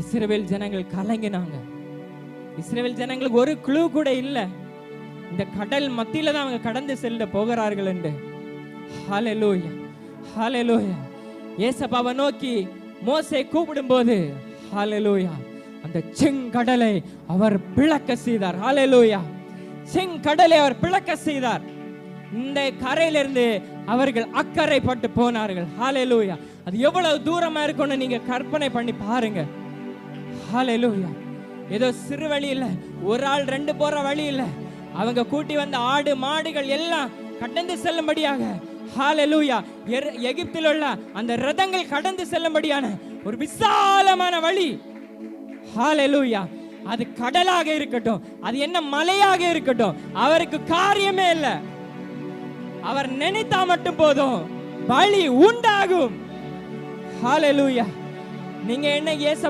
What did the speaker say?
இஸ்ரவேல் ஜனங்கள் கலங்கினாங்க. இஸ்ரவேல் ஜனங்களுக்கு ஒரு க்ளூ கூட இல்ல, இந்த கடல் மத்தியில தான் அவங்க கடந்து செல்ல போகிறார்கள் என்று. ஹல்லேலூயா, ஹல்லேலூயா. ஏசப்பாவை நோக்கி மோசே கூப்பிடும்போது ஹல்லேலூயா, அந்த செங்கடலை அவர் பிளக்க செய்தார். ஹல்லேலூயா, செங்கடலை அவர் பிளக்க செய்தார். இந்த கரையிலிருந்து அவர்கள் அக்கறை பட்டு போனார்கள். ஹல்லேலூயா. அது எவ்வளவு தூரமா இருக்கும்னு நீங்க கற்பனை பண்ணி பாருங்க. ஹல்லேலூயா. ஏதோ சிறு வழி இல்ல, ஒரு ஆள் ரெண்டு போற வழி இல்ல, அவங்க கூட்டி வந்த ஆடு மாடுகள் எல்லாம் கடந்து செல்லும்படியாக ஹல்லேலூயா எகிப்தில் உள்ள அந்த ரதங்கள் கடந்து செல்லும்படியான ஒரு விசாலமான வழி. ஹல்லேலூயா. அது கடலாக இருக்கட்டும், அது என்ன மலையாக இருக்கட்டும், அவருக்கு காரியமே இல்லை. அவர் நினைத்தா மட்டும் போதும், வழி உண்டாகும். ஹல்லேலூயா. நீங்க என்ன ஏசப்பா